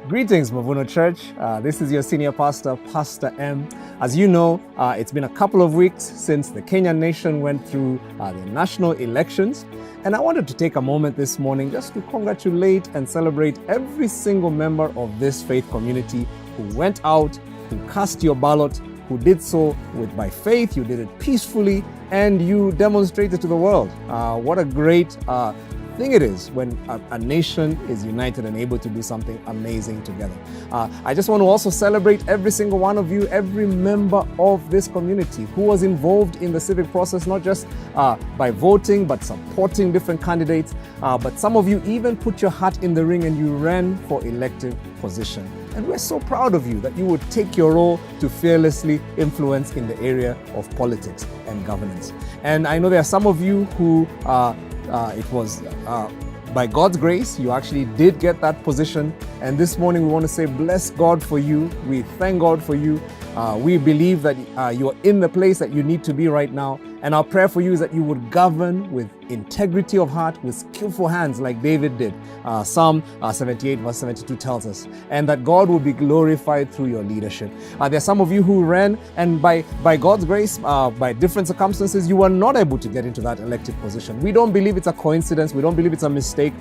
Greetings, Mavuno Church. This is your senior pastor, Pastor M. As you know, it's been a couple of weeks since the Kenyan nation went through the national elections. And I wanted to take a moment this morning just to congratulate and celebrate every single member of this faith community who went out, who cast your ballot, who did so by faith. You did it peacefully, and you demonstrated to the world. What a great thing it is when a nation is united and able to do something amazing together. I just want to also celebrate every single one of you, every member of this community who was involved in the civic process, not just by voting, but supporting different candidates. But some of you even put your hat in the ring and you ran for elective position. And we're so proud of you that you would take your role to fearlessly influence in the area of politics and governance. And I know there are some of you who it was by God's grace, you actually did get that position. And this morning we want to say, bless God for you. We thank God for you. We believe that you're in the place that you need to be right now. And our prayer for you is that you would govern with integrity of heart, with skillful hands like David did. Psalm 78 verse 72 tells us. And that God will be glorified through your leadership. There are some of you who ran, and by God's grace, by different circumstances, you were not able to get into that elected position. We don't believe it's a coincidence. We don't believe it's a mistake.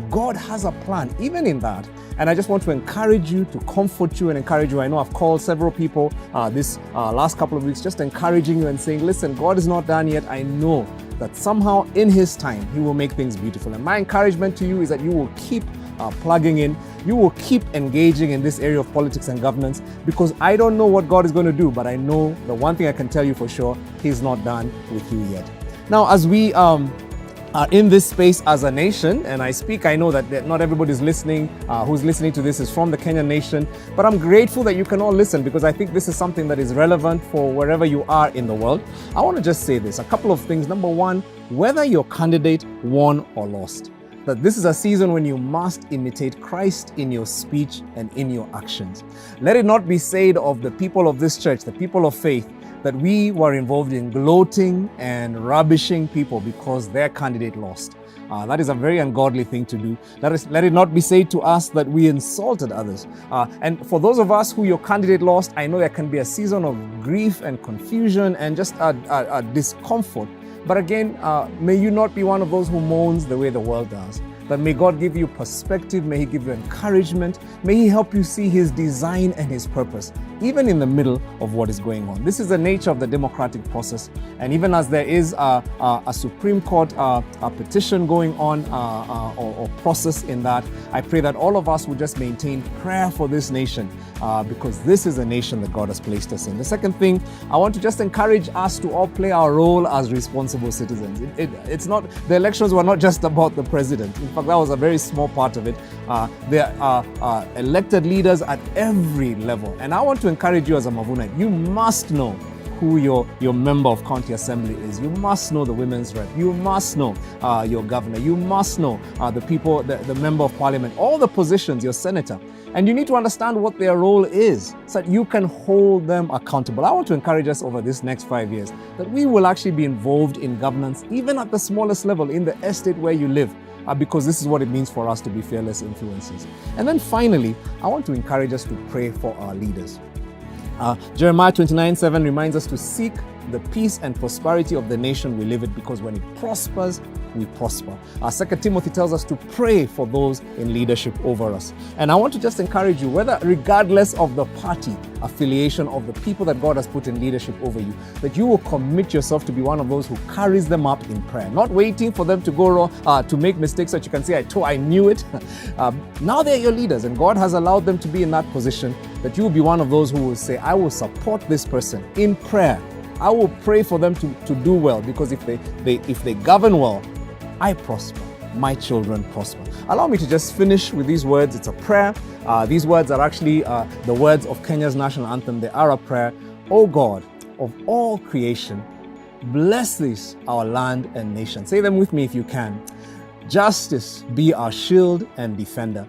God has a plan, even in that. And I just want to encourage you, to comfort you and encourage you. I know I've called several people this last couple of weeks, just encouraging you and saying, listen, God is not done yet. I know that somehow in His time, He will make things beautiful. And my encouragement to you is that you will keep plugging in. You will keep engaging in this area of politics and governance, because I don't know what God is going to do, but I know the one thing I can tell you for sure, He's not done with you yet. Now, as we are in this space as a nation, and I know that not everybody's listening, who's listening to this is from the Kenyan nation, but I'm grateful that you can all listen, because I think this is something that is relevant for wherever you are in the world. I want to just say this, a couple of things. Number one, whether your candidate won or lost, that this is a season when you must imitate Christ in your speech and in your actions. Let it not be said of the people of this church, the people of faith, that we were involved in gloating and rubbishing people because their candidate lost. That is a very ungodly thing to do. Let it not be said to us that we insulted others. And for those of us who your candidate lost, I know there can be a season of grief and confusion and just a discomfort. But again, may you not be one of those who moans the way the world does. But may God give you perspective, may He give you encouragement, may He help you see His design and His purpose, even in the middle of what is going on. This is the nature of the democratic process. And even as there is a Supreme Court a petition going on or process in that, I pray that all of us will just maintain prayer for this nation, because this is a nation that God has placed us in. The second thing, I want to just encourage us to all play our role as responsible citizens. It's not, the elections were not just about the president. In fact, that was a very small part of it. There are elected leaders at every level. And I want to encourage you as a Mavuno, you must know who your member of county assembly is. You must know the women's rep. You must know your governor. You must know the people, the member of parliament, all the positions, your senator. And you need to understand what their role is so that you can hold them accountable. I want to encourage us over this next 5 years that we will actually be involved in governance, even at the smallest level, in the estate where you live. Because this is what it means for us to be fearless influencers. And then finally, I want to encourage us to pray for our leaders. Jeremiah 29:7 reminds us to seek the peace and prosperity of the nation we live in, because when it prospers, we prosper. 2 Timothy tells us to pray for those in leadership over us. And I want to just encourage you, whether regardless of the party affiliation of the people that God has put in leadership over you, that you will commit yourself to be one of those who carries them up in prayer, not waiting for them to go wrong, to make mistakes so that you can say, I knew it. Now they're your leaders, and God has allowed them to be in that position, that you will be one of those who will say, I will support this person in prayer. I will pray for them to do well, because if they govern well, I prosper. My children prosper. Allow me to just finish with these words. It's a prayer. These words are actually the words of Kenya's national anthem. They are a prayer. O God of all creation, bless this, our land and nation. Say them with me if you can. Justice be our shield and defender.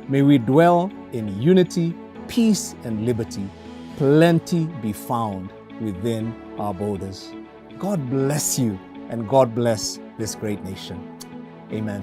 May we dwell in unity, peace, and liberty. Plenty be found within our borders. God bless you, and God bless this great nation. Amen.